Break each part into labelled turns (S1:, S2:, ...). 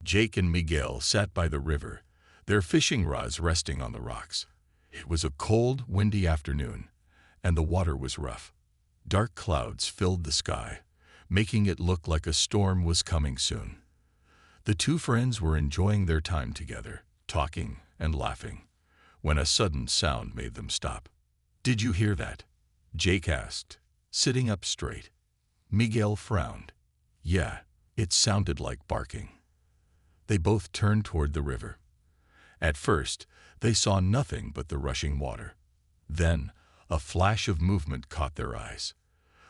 S1: Jake and Miguel sat by the river, their fishing rods resting on the rocks. It was a cold, windy afternoon, and the water was rough. Dark clouds filled the sky, making it look like a storm was coming soon. The two friends were enjoying their time together, talking and laughing, when a sudden sound made them stop. "Did you hear that?" Jake asked, sitting up straight. Miguel frowned. "Yeah, it sounded like barking." They both turned toward the river. At first, they saw nothing but the rushing water. Then, a flash of movement caught their eyes.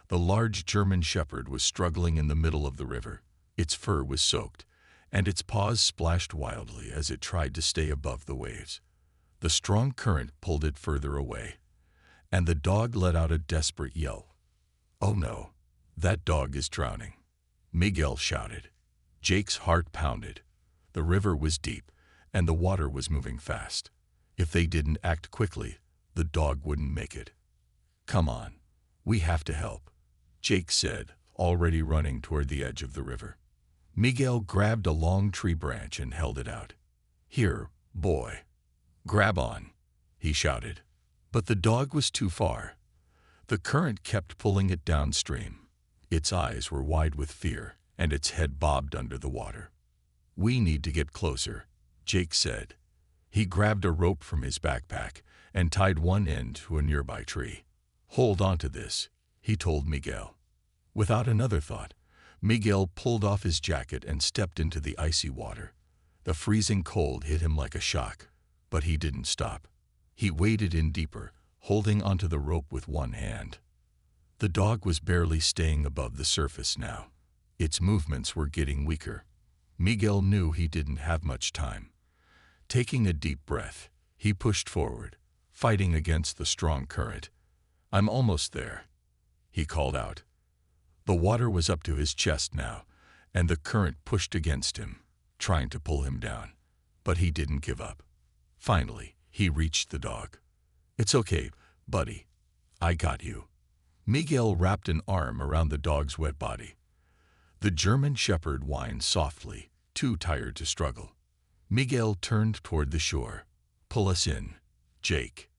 S1: The large German shepherd was struggling in the middle of the river. Its fur was soaked, and its paws splashed wildly as it tried to stay above the waves. The strong current pulled it further away, and the dog let out a desperate yelp. "Oh no, that dog is drowning," Miguel shouted. Jake's heart pounded. The river was deep, and the water was moving fast. If they didn't act quickly, the dog wouldn't make it. "Come on, we have to help," Jake said, already running toward the edge of the river. Miguel grabbed a long tree branch and held it out. "Here, boy. Grab on," he shouted. But the dog was too far. The current kept pulling it downstream. Its eyes were wide with fear, and its head bobbed under the water. "We need to get closer," Jake said. He grabbed a rope from his backpack and tied one end to a nearby tree. "Hold on to this," he told Miguel. Without another thought, Miguel pulled off his jacket and stepped into the icy water. The freezing cold hit him like a shock, but he didn't stop. He waded in deeper, holding onto the rope with one hand. The dog was barely staying above the surface now. Its movements were getting weaker. Miguel knew he didn't have much time. Taking a deep breath, he pushed forward, fighting against the strong current. "I'm almost there," he called out. The water was up to his chest now, and the current pushed against him, trying to pull him down. But he didn't give up. Finally, he reached the dog. "It's okay, buddy. I got you." Miguel wrapped an arm around the dog's wet body. The German shepherd whined softly, too tired to struggle. Miguel turned toward the shore. "Pull us in, Jake."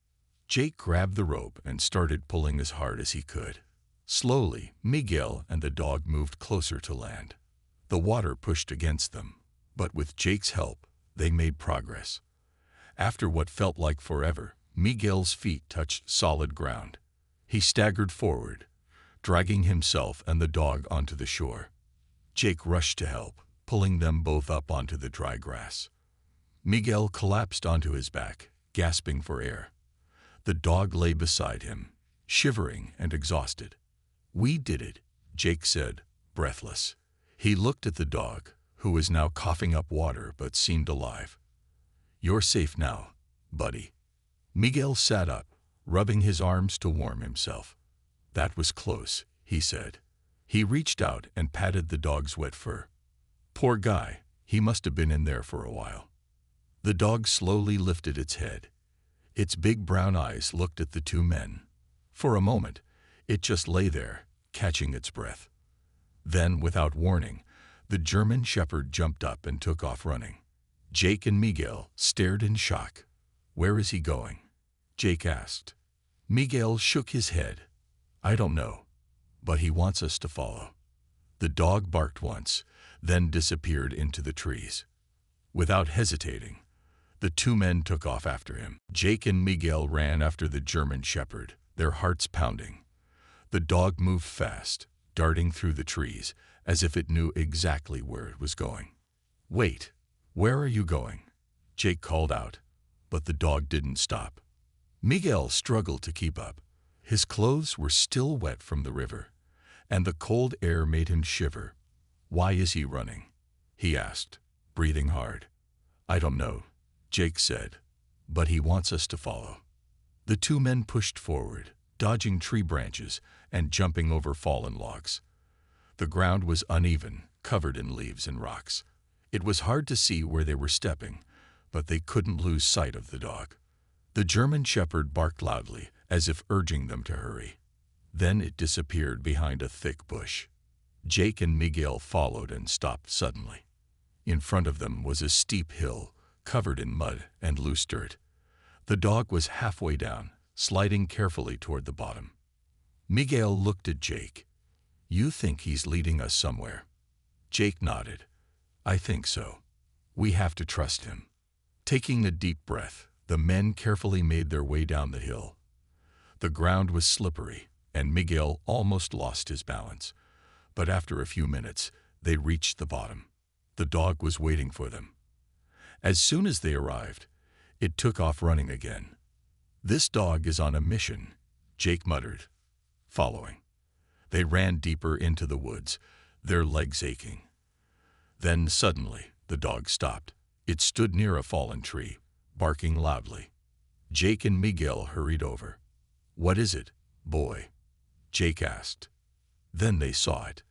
S1: Jake grabbed the rope and started pulling as hard as he could. Slowly, Miguel and the dog moved closer to land. The water pushed against them, but with Jake's help, they made progress. After what felt like forever, Miguel's feet touched solid ground. He staggered forward, dragging himself and the dog onto the shore. Jake rushed to help, pulling them both up onto the dry grass. Miguel collapsed onto his back, gasping for air. The dog lay beside him, shivering and exhausted. "We did it," Jake said, breathless. He looked at the dog, who was now coughing up water but seemed alive. "You're safe now, buddy." Miguel sat up, rubbing his arms to warm himself. "That was close," he said. He reached out and patted the dog's wet fur. "Poor guy, he must have been in there for a while." The dog slowly lifted its head. Its big brown eyes looked at the two men. For a moment, it just lay there, catching its breath. Then, without warning, the German shepherd jumped up and took off running. Jake and Miguel stared in shock. "Where is he going?" Jake asked. Miguel shook his head. "I don't know, but he wants us to follow." The dog barked once, then disappeared into the trees. Without hesitating, the two men took off after him. Jake and Miguel ran after the German shepherd, their hearts pounding. The dog moved fast, darting through the trees, as if it knew exactly where it was going. "Wait, where are you going?" Jake called out, but the dog didn't stop. Miguel struggled to keep up. His clothes were still wet from the river, and the cold air made him shiver. "Why is he running?" he asked, breathing hard. "I don't know," Jake said, "but he wants us to follow." The two men pushed forward, dodging tree branches and jumping over fallen logs. The ground was uneven, covered in leaves and rocks. It was hard to see where they were stepping, but they couldn't lose sight of the dog. The German shepherd barked loudly, as if urging them to hurry. Then it disappeared behind a thick bush. Jake and Miguel followed and stopped suddenly. In front of them was a steep hill, covered in mud and loose dirt. The dog was halfway down, sliding carefully toward the bottom. Miguel looked at Jake. "You think he's leading us somewhere?" Jake nodded. "I think so. We have to trust him." Taking a deep breath, the men carefully made their way down the hill. The ground was slippery, and Miguel almost lost his balance. But after a few minutes, they reached the bottom. The dog was waiting for them. As soon as they arrived, it took off running again. "This dog is on a mission," Jake muttered, following. They ran deeper into the woods, their legs aching. Then suddenly, the dog stopped. It stood near a fallen tree, barking loudly. Jake and Miguel hurried over. "What is it, boy?" Jake asked. Then they saw it.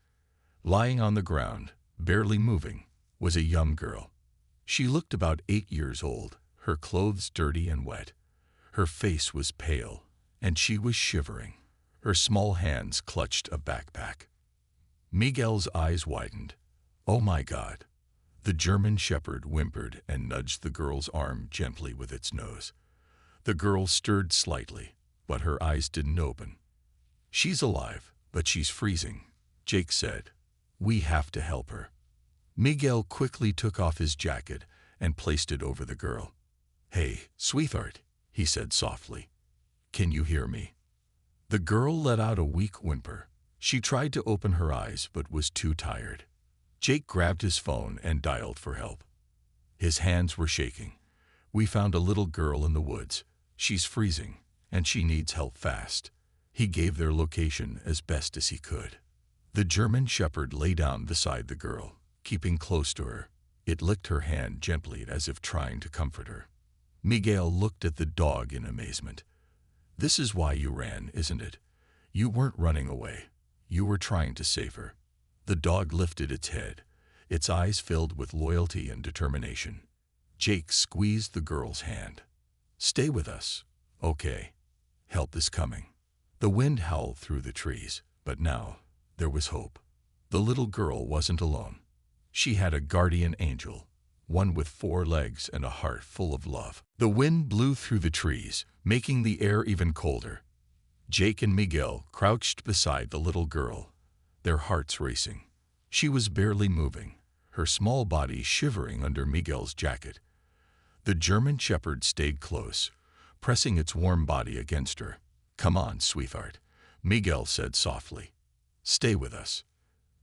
S1: Lying on the ground, barely moving, was a young girl. She looked about 8 years old, her clothes dirty and wet. Her face was pale, and she was shivering. Her small hands clutched a backpack. Miguel's eyes widened. "Oh my God." The German shepherd whimpered and nudged the girl's arm gently with its nose. The girl stirred slightly, but her eyes didn't open. "She's alive, but she's freezing," Jake said. "We have to help her." Miguel quickly took off his jacket and placed it over the girl. "Hey, sweetheart," he said softly. "Can you hear me?" The girl let out a weak whimper. She tried to open her eyes but was too tired. Jake grabbed his phone and dialed for help. His hands were shaking. "We found a little girl in the woods. She's freezing, and she needs help fast." He gave their location as best as he could. The German shepherd lay down beside the girl, keeping close to her. It licked her hand gently as if trying to comfort her. Miguel looked at the dog in amazement. "This is why you ran, isn't it? You weren't running away. You were trying to save her." The dog lifted its head, its eyes filled with loyalty and determination. Jake squeezed the girl's hand. "Stay with us, okay? Help is coming." The wind howled through the trees, but now there was hope. The little girl wasn't alone. She had a guardian angel, one with 4 legs and a heart full of love. The wind blew through the trees, making the air even colder. Jake and Miguel crouched beside the little girl, their hearts racing. She was barely moving, her small body shivering under Miguel's jacket. The German shepherd stayed close, pressing its warm body against her. "Come on, sweetheart," Miguel said softly. "Stay with us."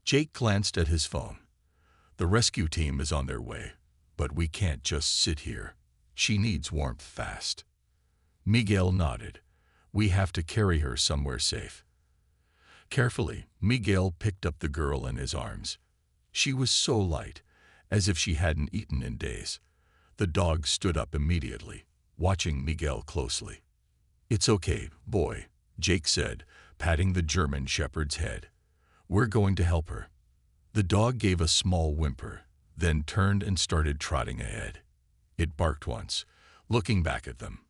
S1: Jake glanced at his phone. "The rescue team is on their way, but we can't just sit here. She needs warmth fast." Miguel nodded. "We have to carry her somewhere safe." Carefully, Miguel picked up the girl in his arms. She was so light, as if she hadn't eaten in days. The dog stood up immediately, watching Miguel closely. "It's okay, boy," Jake said, patting the German shepherd's head. "We're going to help her." The dog gave a small whimper, then turned and started trotting ahead. It barked once, looking back at them.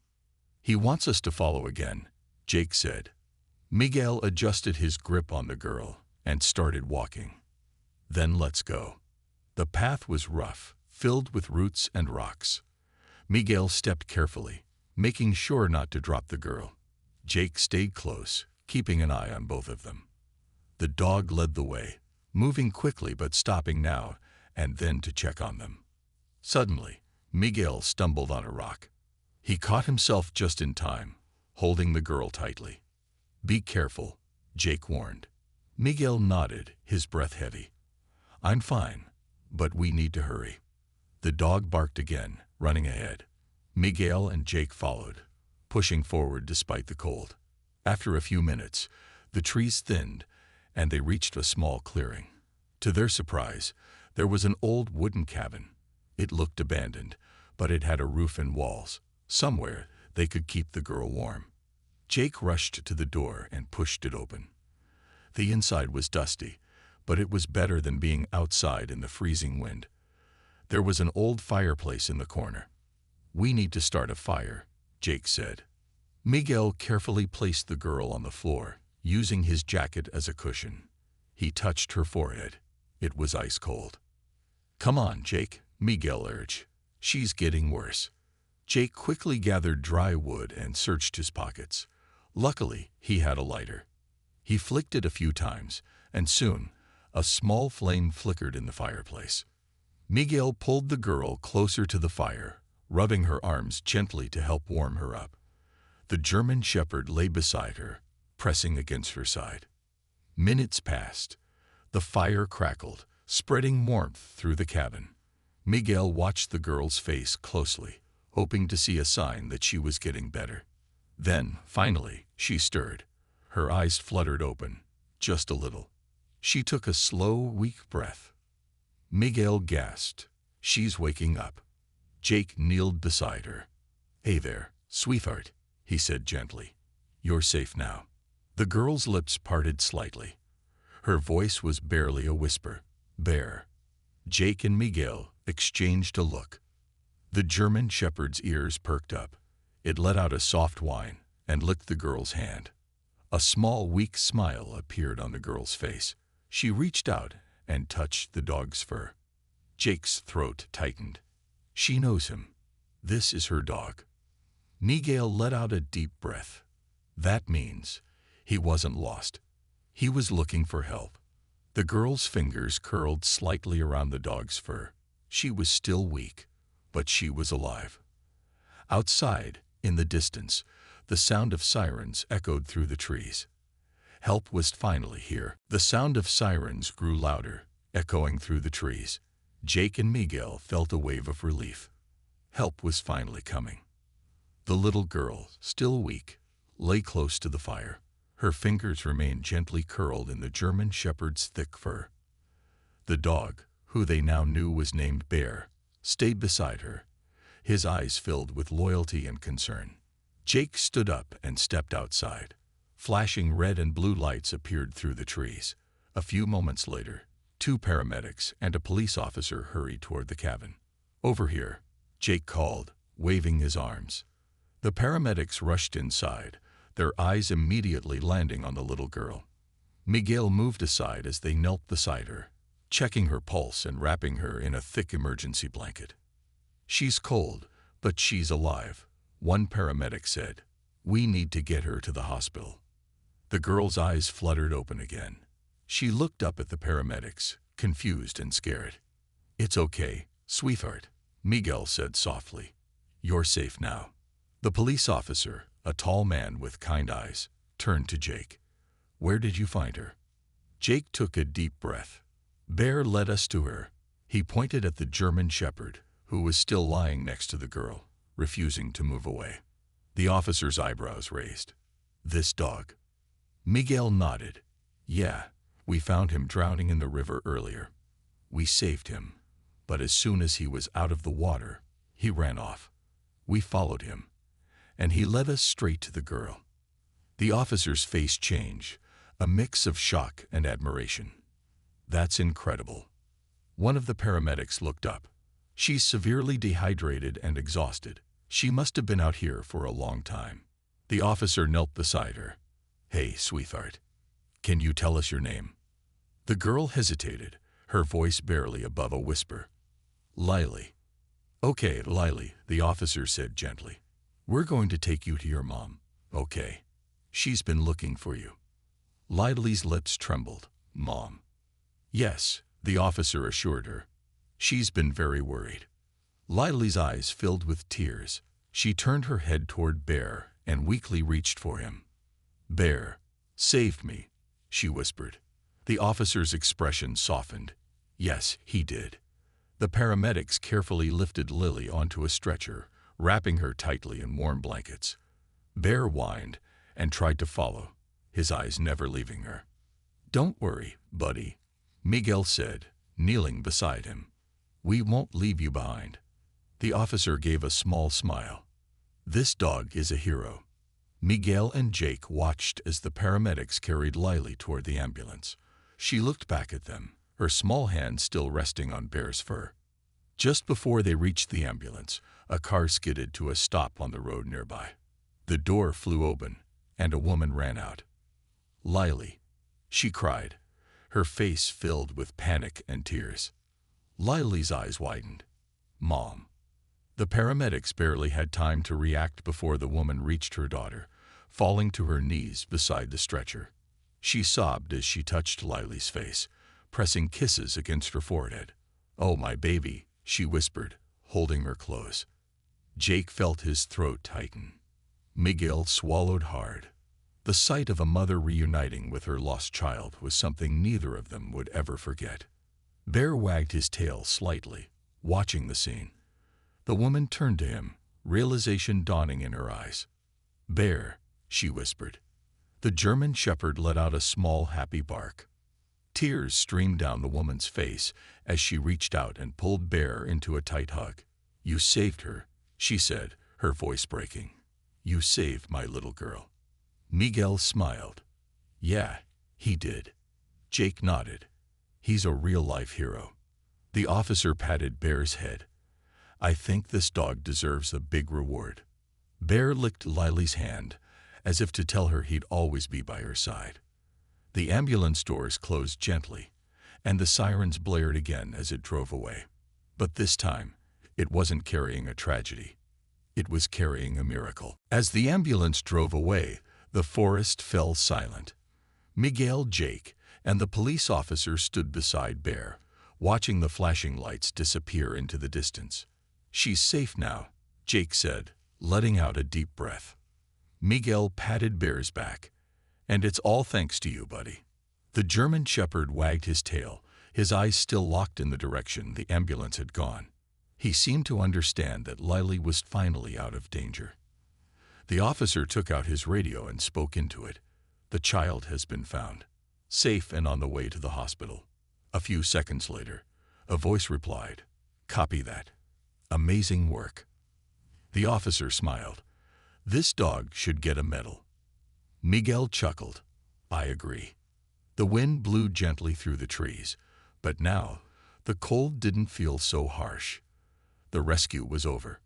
S1: "He wants us to follow again," Jake said. Miguel adjusted his grip on the girl and started walking. "Then let's go." The path was rough, filled with roots and rocks. Miguel stepped carefully, making sure not to drop the girl. Jake stayed close, keeping an eye on both of them. The dog led the way, moving quickly but stopping now and then to check on them. Suddenly, Miguel stumbled on a rock. He caught himself just in time, holding the girl tightly. "Be careful," Jake warned. Miguel nodded, his breath heavy. "I'm fine, but we need to hurry." The dog barked again, running ahead. Miguel and Jake followed, pushing forward despite the cold. After a few minutes, the trees thinned, and they reached a small clearing. To their surprise, there was an old wooden cabin. It looked abandoned, but it had a roof and walls. Somewhere they could keep the girl warm. Jake rushed to the door and pushed it open. The inside was dusty, but it was better than being outside in the freezing wind. There was an old fireplace in the corner. "We need to start a fire," Jake said. Miguel carefully placed the girl on the floor, using his jacket as a cushion. He touched her forehead. It was ice cold. "Come on, Jake," Miguel urged. "She's getting worse." Jake quickly gathered dry wood and searched his pockets. Luckily, he had a lighter. He flicked it a few times, and soon, a small flame flickered in the fireplace. Miguel pulled the girl closer to the fire, rubbing her arms gently to help warm her up. The German Shepherd lay beside her, pressing against her side. Minutes passed. The fire crackled, spreading warmth through the cabin. Miguel watched the girl's face closely, hoping to see a sign that she was getting better. Then, finally, she stirred. Her eyes fluttered open, just a little. She took a slow, weak breath. Miguel gasped. "She's waking up." Jake kneeled beside her. "Hey there, sweetheart," he said gently. "You're safe now." The girl's lips parted slightly. Her voice was barely a whisper. "Bear." Jake and Miguel exchanged a look. The German Shepherd's ears perked up. It let out a soft whine and licked the girl's hand. A small, weak smile appeared on the girl's face. She reached out and touched the dog's fur. Jake's throat tightened. She knows him. This is her dog. Miguel let out a deep breath. That means he wasn't lost. He was looking for help. The girl's fingers curled slightly around the dog's fur. She was still weak, but she was alive. Outside, in the distance, the sound of sirens echoed through the trees. Help was finally here. The sound of sirens grew louder, echoing through the trees. Jake and Miguel felt a wave of relief. Help was finally coming. The little girl, still weak, lay close to the fire. Her fingers remained gently curled in the German Shepherd's thick fur. The dog, who they now knew was named Bear, stayed beside her, his eyes filled with loyalty and concern. Jake stood up and stepped outside. Flashing red and blue lights appeared through the trees. A few moments later, 2 paramedics and a police officer hurried toward the cabin. "Over here," Jake called, waving his arms. The paramedics rushed inside, their eyes immediately landing on the little girl. Miguel moved aside as they knelt beside her, checking her pulse and wrapping her in a thick emergency blanket. "She's cold, but she's alive," one paramedic said. "We need to get her to the hospital." The girl's eyes fluttered open again. She looked up at the paramedics, confused and scared. "It's okay, sweetheart," Miguel said softly. "You're safe now." The police officer, a tall man with kind eyes, turned to Jake. "Where did you find her?" Jake took a deep breath. "Bear led us to her." He pointed at the German Shepherd, who was still lying next to the girl, refusing to move away. The officer's eyebrows raised. "This dog?" Miguel nodded. "Yeah, we found him drowning in the river earlier. We saved him, but as soon as he was out of the water, he ran off. We followed him, and he led us straight to the girl." The officer's face changed, a mix of shock and admiration. "That's incredible." One of the paramedics looked up. "She's severely dehydrated and exhausted. She must have been out here for a long time." The officer knelt beside her. "Hey, sweetheart, can you tell us your name?" The girl hesitated, her voice barely above a whisper. "Lily." "Okay, Lily," the officer said gently. "We're going to take you to your mom, okay? She's been looking for you." Lily's lips trembled. "Mom?" "Yes," the officer assured her. "She's been very worried." Lily's eyes filled with tears. She turned her head toward Bear and weakly reached for him. "Bear saved me," she whispered. The officer's expression softened. "Yes, he did." The paramedics carefully lifted Lily onto a stretcher, wrapping her tightly in warm blankets. Bear whined and tried to follow, his eyes never leaving her. "Don't worry, buddy," Miguel said, kneeling beside him. "We won't leave you behind." The officer gave a small smile. "This dog is a hero." Miguel and Jake watched as the paramedics carried Lily toward the ambulance. She looked back at them, her small hand still resting on Bear's fur. Just before they reached the ambulance, a car skidded to a stop on the road nearby. The door flew open, and a woman ran out. "Lily," she cried, her face filled with panic and tears. Lily's eyes widened. Mom. The paramedics barely had time to react before the woman reached her daughter, falling to her knees beside the stretcher. She sobbed as she touched Lily's face, pressing kisses against her forehead. "Oh, my baby," she whispered, holding her close. Jake felt his throat tighten. Miguel swallowed hard. The sight of a mother reuniting with her lost child was something neither of them would ever forget. Bear wagged his tail slightly, watching the scene. The woman turned to him, realization dawning in her eyes. "Bear," she whispered. The German shepherd let out a small, happy bark. Tears streamed down the woman's face as she reached out and pulled Bear into a tight hug. "You saved her," she said, her voice breaking. "You saved my little girl." Miguel smiled. "Yeah, he did." Jake nodded. "He's a real-life hero." The officer patted Bear's head. "I think this dog deserves a big reward." Bear licked Lily's hand, as if to tell her he'd always be by her side. The ambulance doors closed gently, and the sirens blared again as it drove away. But this time, it wasn't carrying a tragedy. It was carrying a miracle. As the ambulance drove away, the forest fell silent. Miguel, Jake, and the police officer stood beside Bear, watching the flashing lights disappear into the distance. "She's safe now," Jake said, letting out a deep breath. Miguel patted Bear's back. "And it's all thanks to you, buddy." The German shepherd wagged his tail, his eyes still locked in the direction the ambulance had gone. He seemed to understand that Lily was finally out of danger. The officer took out his radio and spoke into it. "The child has been found, safe and on the way to the hospital." A few seconds later, a voice replied, "Copy that. Amazing work." The officer smiled. "This dog should get a medal." Miguel chuckled. "I agree." The wind blew gently through the trees, but now the cold didn't feel so harsh. The rescue was over.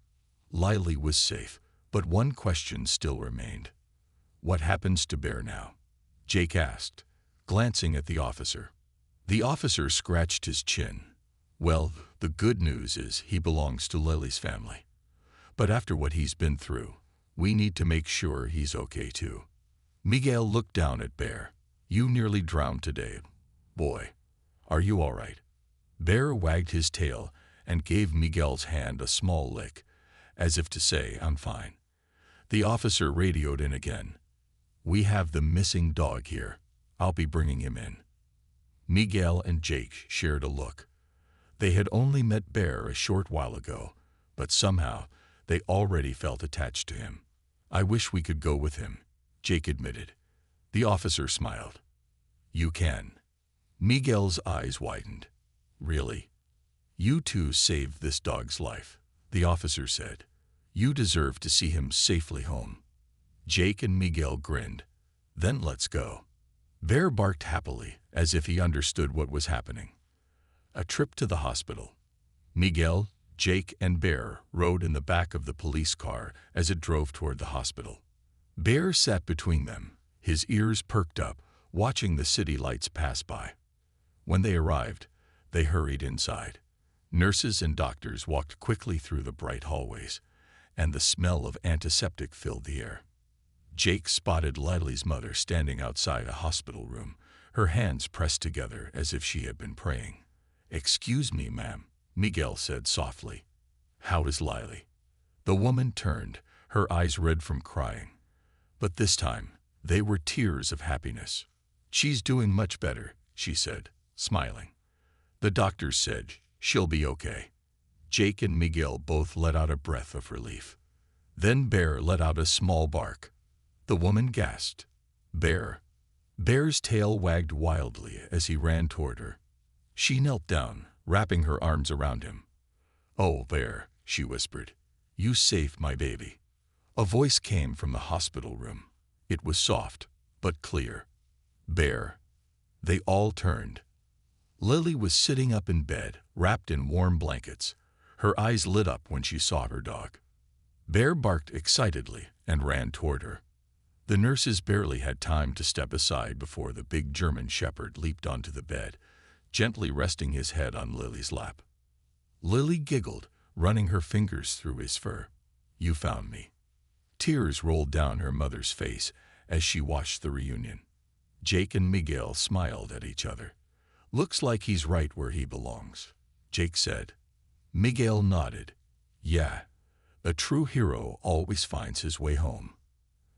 S1: Lily was safe, but one question still remained. "What happens to Bear now?" Jake asked, glancing at the officer. The officer scratched his chin. "Well, the good news is he belongs to Lily's family. But after what he's been through, we need to make sure he's okay too." Miguel looked down at Bear. "You nearly drowned today. Boy, are you all right?" Bear wagged his tail and gave Miguel's hand a small lick, as if to say, "I'm fine." The officer radioed in again. "We have the missing dog here. I'll be bringing him in." Miguel and Jake shared a look. They had only met Bear a short while ago, but somehow they already felt attached to him. "I wish we could go with him," Jake admitted. The officer smiled. "You can." Miguel's eyes widened. "Really? You two saved this dog's life," the officer said. "You deserve to see him safely home." Jake and Miguel grinned. "Then let's go." Bear barked happily, as if he understood what was happening. A trip to the hospital. Miguel, Jake, and Bear rode in the back of the police car as it drove toward the hospital. Bear sat between them, his ears perked up, watching the city lights pass by. When they arrived, they hurried inside. Nurses and doctors walked quickly through the bright hallways, and the smell of antiseptic filled the air. Jake spotted Lily's mother standing outside a hospital room, her hands pressed together as if she had been praying. "Excuse me, ma'am," Miguel said softly. "How is Lily?" The woman turned, her eyes red from crying. But this time, they were tears of happiness. "She's doing much better," she said, smiling. "The doctors said she'll be okay." Jake and Miguel both let out a breath of relief. Then Bear let out a small bark. The woman gasped. "Bear." Bear's tail wagged wildly as he ran toward her. She knelt down, wrapping her arms around him. "Oh, Bear," she whispered, "you saved my baby." A voice came from the hospital room. It was soft, but clear. "Bear." They all turned. Lily was sitting up in bed, wrapped in warm blankets. Her eyes lit up when she saw her dog. Bear barked excitedly and ran toward her. The nurses barely had time to step aside before the big German shepherd leaped onto the bed, gently resting his head on Lily's lap. Lily giggled, running her fingers through his fur. You found me. Tears rolled down her mother's face as she watched the reunion. Jake and Miguel smiled at each other. Looks like he's right where he belongs, Jake said. Miguel nodded. Yeah, a true hero always finds his way home.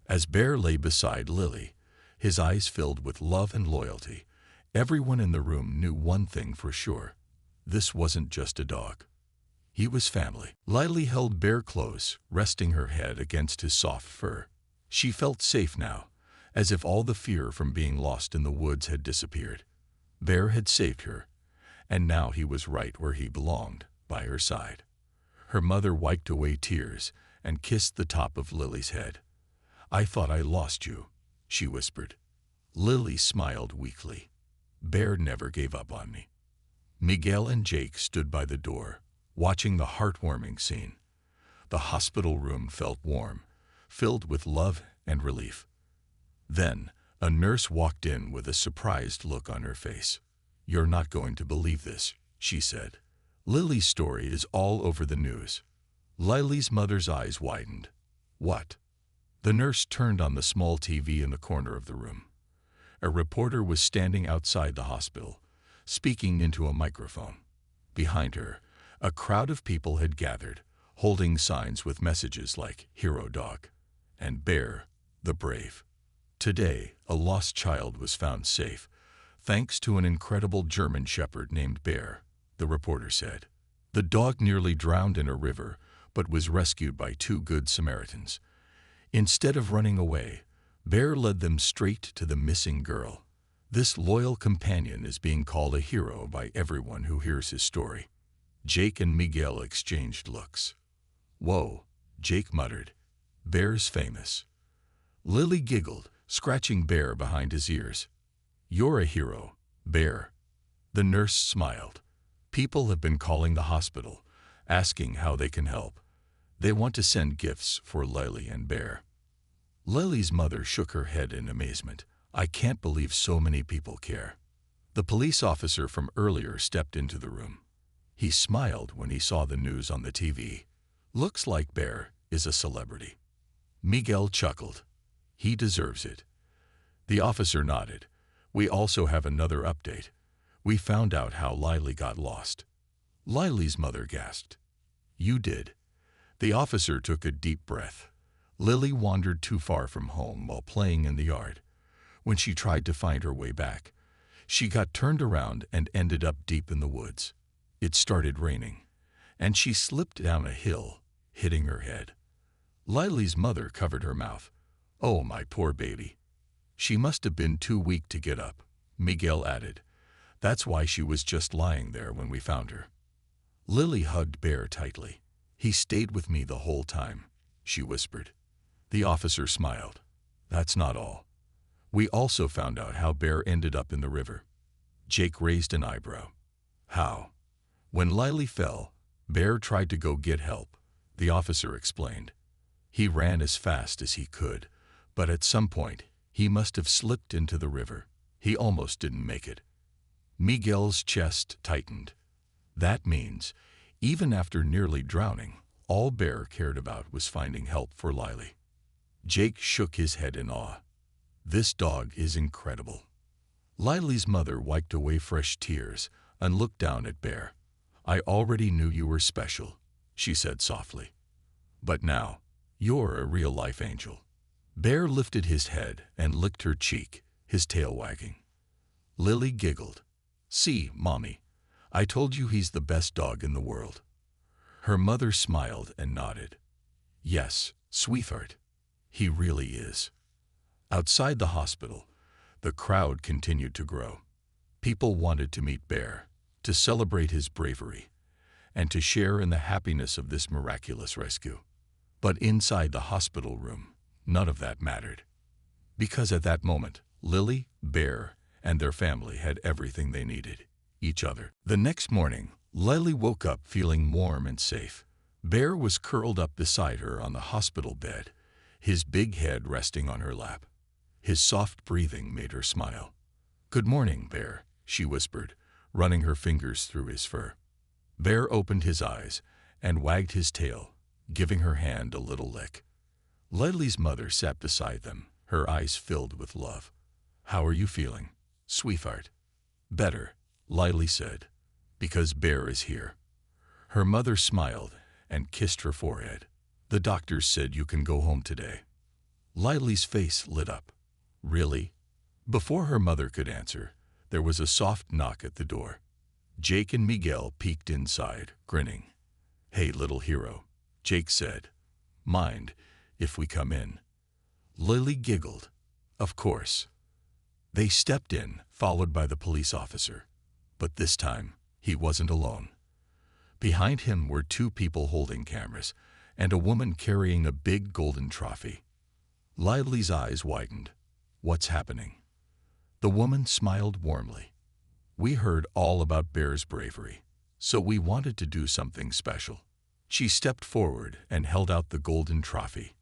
S1: As Bear lay beside Lily, his eyes filled with love and loyalty, everyone in the room knew one thing for sure. This wasn't just a dog. He was family. Lily held Bear close, resting her head against his soft fur. She felt safe now, as if all the fear from being lost in the woods had disappeared. Bear had saved her, and now he was right where he belonged, by her side. Her mother wiped away tears and kissed the top of Lily's head. I thought I lost you, she whispered. Lily smiled weakly. Bear never gave up on me. Miguel and Jake stood by the door, watching the heartwarming scene. The hospital room felt warm, filled with love and relief. Then, a nurse walked in with a surprised look on her face. You're not going to believe this, she said. Lily's story is all over the news. Lily's mother's eyes widened. What? The nurse turned on the small TV in the corner of the room. A reporter was standing outside the hospital, speaking into a microphone. Behind her, a crowd of people had gathered, holding signs with messages like Hero Dog and Bear, the Brave. Today, a lost child was found safe, thanks to an incredible German shepherd named Bear, the reporter said. The dog nearly drowned in a river, but was rescued by two good Samaritans. Instead of running away, Bear led them straight to the missing girl. This loyal companion is being called a hero by everyone who hears his story. Jake and Miguel exchanged looks. Whoa, Jake muttered. Bear's famous. Lily giggled, scratching Bear behind his ears. You're a hero, Bear. The nurse smiled. People have been calling the hospital, asking how they can help. They want to send gifts for Lily and Bear. Lily's mother shook her head in amazement. I can't believe so many people care. The police officer from earlier stepped into the room. He smiled when he saw the news on the TV. Looks like Bear is a celebrity. Miguel chuckled. He deserves it. The officer nodded. We also have another update. We found out how Lily got lost. Lily's mother gasped. You did. The officer took a deep breath. Lily wandered too far from home while playing in the yard. When she tried to find her way back, she got turned around and ended up deep in the woods. It started raining, and she slipped down a hill, hitting her head. Lily's mother covered her mouth. Oh, my poor baby. She must have been too weak to get up, Miguel added. That's why she was just lying there when we found her. Lily hugged Bear tightly. He stayed with me the whole time, she whispered. The officer smiled. That's not all. We also found out how Bear ended up in the river. Jake raised an eyebrow. How? When Lily fell, Bear tried to go get help, the officer explained. He ran as fast as he could, but at some point, he must have slipped into the river. He almost didn't make it. Miguel's chest tightened. That means, even after nearly drowning, all Bear cared about was finding help for Lily. Jake shook his head in awe. This dog is incredible. Lily's mother wiped away fresh tears and looked down at Bear. I already knew you were special, she said softly. But now, you're a real-life angel. Bear lifted his head and licked her cheek, his tail wagging. Lily giggled. See, Mommy, I told you he's the best dog in the world. Her mother smiled and nodded. Yes, sweetheart, he really is. Outside the hospital, the crowd continued to grow. People wanted to meet Bear, to celebrate his bravery, and to share in the happiness of this miraculous rescue. But inside the hospital room, none of that mattered. Because at that moment, Lily, Bear, and their family had everything they needed, each other. The next morning, Lily woke up feeling warm and safe. Bear was curled up beside her on the hospital bed, his big head resting on her lap. His soft breathing made her smile. Good morning, Bear, she whispered, running her fingers through his fur. Bear opened his eyes and wagged his tail, giving her hand a little lick. Lily's mother sat beside them, her eyes filled with love. "How are you feeling, sweetheart?" "Better," Lily said, "because Bear is here." Her mother smiled and kissed her forehead. "The doctors said you can go home today." Lily's face lit up. "Really?" Before her mother could answer, there was a soft knock at the door. Jake and Miguel peeked inside, grinning. "Hey, little hero," Jake said. "Mind if we come in?" Lily giggled. "Of course." They stepped in, followed by the police officer. But this time, he wasn't alone. Behind him were two people holding cameras and a woman carrying a big golden trophy. Lily's eyes widened. "What's happening?" The woman smiled warmly. "We heard all about Bear's bravery, so we wanted to do something special." She stepped forward and held out the golden trophy.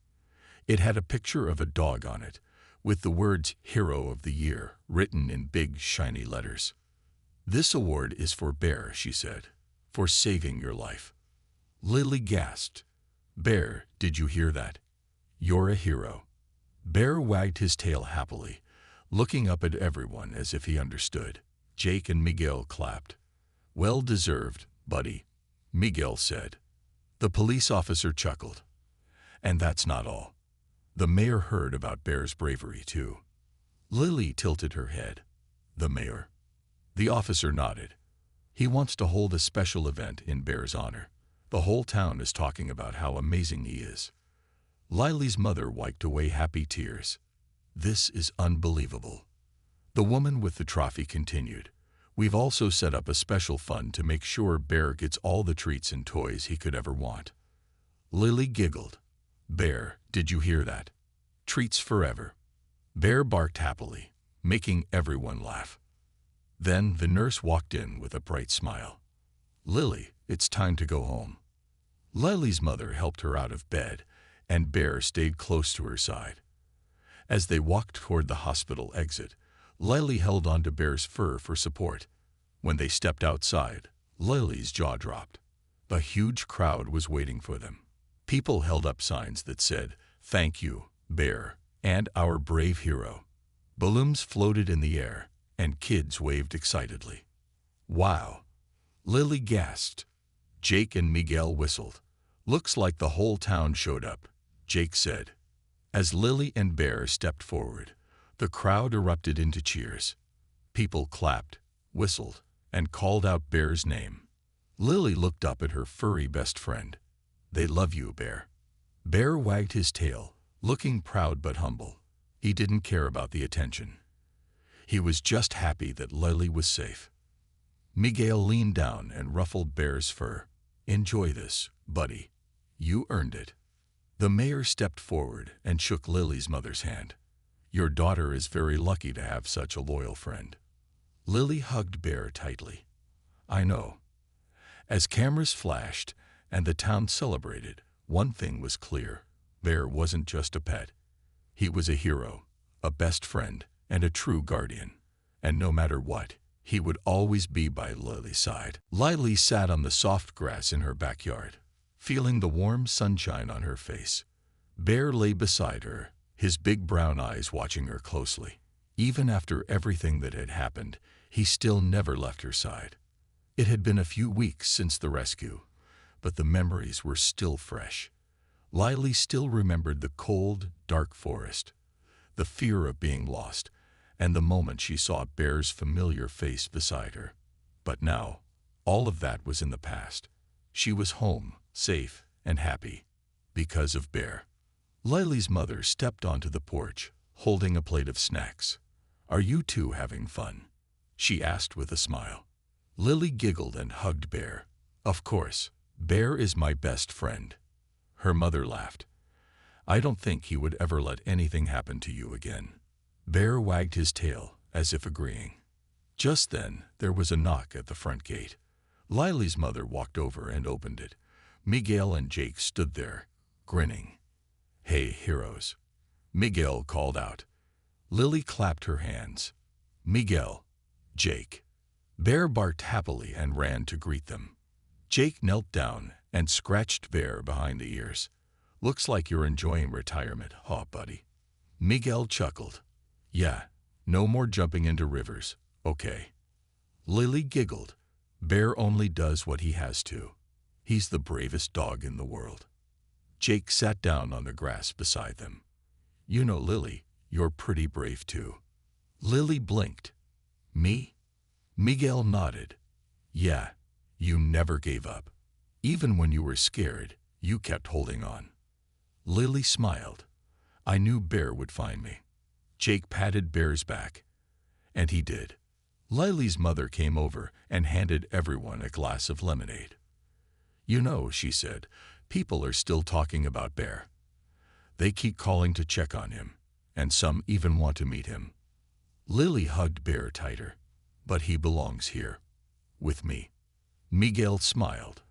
S1: It had a picture of a dog on it, with the words "Hero of the Year" written in big, shiny letters. "This award is for Bear," she said, "for saving your life." Lily gasped. "Bear, did you hear that? You're a hero." Bear wagged his tail happily, looking up at everyone as if he understood. Jake and Miguel clapped. "Well deserved, buddy," Miguel said. The police officer chuckled. "And that's not all. The mayor heard about Bear's bravery, too." Lily tilted her head. "The mayor?" The officer nodded. "He wants to hold a special event in Bear's honor. The whole town is talking about how amazing he is." Lily's mother wiped away happy tears. "This is unbelievable." The woman with the trophy continued. "We've also set up a special fund to make sure Bear gets all the treats and toys he could ever want." Lily giggled. "Bear, did you hear that? Treats forever." Bear barked happily, making everyone laugh. Then the nurse walked in with a bright smile. "Lily, it's time to go home." Lily's mother helped her out of bed, and Bear stayed close to her side. As they walked toward the hospital exit, Lily held onto Bear's fur for support. When they stepped outside, Lily's jaw dropped. A huge crowd was waiting for them. People held up signs that said, "Thank you, Bear, and our brave hero." Balloons floated in the air, and kids waved excitedly. "Wow!" Lily gasped. Jake and Miguel whistled. "Looks like the whole town showed up," Jake said. As Lily and Bear stepped forward, the crowd erupted into cheers. People clapped, whistled, and called out Bear's name. Lily looked up at her furry best friend. "They love you, Bear." Bear wagged his tail, looking proud but humble. He didn't care about the attention. He was just happy that Lily was safe. Miguel leaned down and ruffled Bear's fur. "Enjoy this, buddy. You earned it." The mayor stepped forward and shook Lily's mother's hand. "Your daughter is very lucky to have such a loyal friend." Lily hugged Bear tightly. "I know." As cameras flashed and the town celebrated, one thing was clear. Bear wasn't just a pet. He was a hero, a best friend, and a true guardian. And no matter what, he would always be by Lily's side. Lily sat on the soft grass in her backyard, feeling the warm sunshine on her face. Bear lay beside her, his big brown eyes watching her closely. Even after everything that had happened, he still never left her side. It had been a few weeks since the rescue, but the memories were still fresh. Lily still remembered the cold, dark forest, the fear of being lost, and the moment she saw Bear's familiar face beside her. But now, all of that was in the past. She was home, safe and happy, because of Bear. Lily's mother stepped onto the porch, holding a plate of snacks. "Are you two having fun?" she asked with a smile. Lily giggled and hugged Bear. "Of course, Bear is my best friend." Her mother laughed. "I don't think he would ever let anything happen to you again." Bear wagged his tail, as if agreeing. Just then, there was a knock at the front gate. Lily's mother walked over and opened it. Miguel and Jake stood there, grinning. "Hey, heroes," Miguel called out. Lily clapped her hands. "Miguel, Jake." Bear barked happily and ran to greet them. Jake knelt down and scratched Bear behind the ears. Looks like you're enjoying retirement, huh, buddy? Miguel chuckled. Yeah, no more jumping into rivers, okay. Lily giggled. Bear only does what he has to. He's the bravest dog in the world. Jake sat down on the grass beside them. You know, Lily, you're pretty brave too. Lily blinked. Me? Miguel nodded. Yeah, you never gave up. Even when you were scared, you kept holding on. Lily smiled. I knew Bear would find me. Jake patted Bear's back. And he did. Lily's mother came over and handed everyone a glass of lemonade. You know, she said, people are still talking about Bear. They keep calling to check on him, and some even want to meet him. Lily hugged Bear tighter. But he belongs here. With me. Miguel smiled.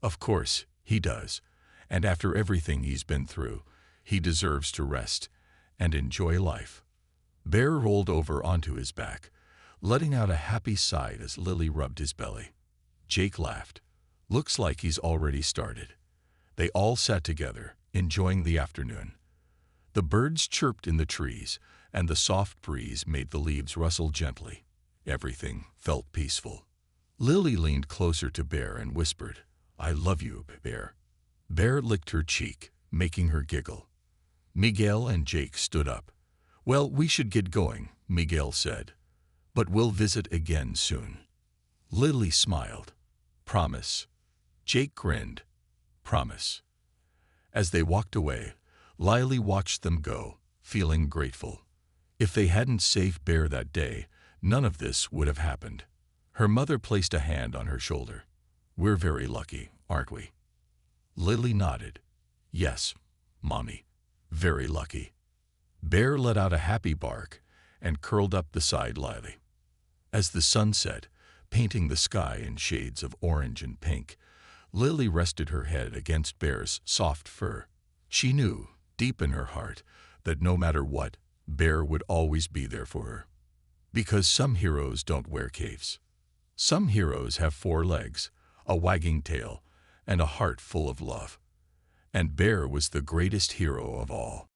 S1: Of course, he does. And after everything he's been through, he deserves to rest and enjoy life. Bear rolled over onto his back, letting out a happy sigh as Lily rubbed his belly. Jake laughed. Looks like he's already started. They all sat together, enjoying the afternoon. The birds chirped in the trees, and the soft breeze made the leaves rustle gently. Everything felt peaceful. Lily leaned closer to Bear and whispered, I love you, Bear. Bear licked her cheek, making her giggle. Miguel and Jake stood up. Well, we should get going, Miguel said. But we'll visit again soon. Lily smiled. Promise. Jake grinned. Promise. As they walked away, Lily watched them go, feeling grateful. If they hadn't saved Bear that day, none of this would have happened. Her mother placed a hand on her shoulder. We're very lucky, aren't we? Lily nodded. Yes, Mommy. Very lucky. Bear let out a happy bark and curled up beside Lily. As the sun set, painting the sky in shades of orange and pink, Lily rested her head against Bear's soft fur. She knew, deep in her heart, that no matter what, Bear would always be there for her. Because some heroes don't wear capes. Some heroes have 4 legs, a wagging tail, and a heart full of love. And Bear was the greatest hero of all.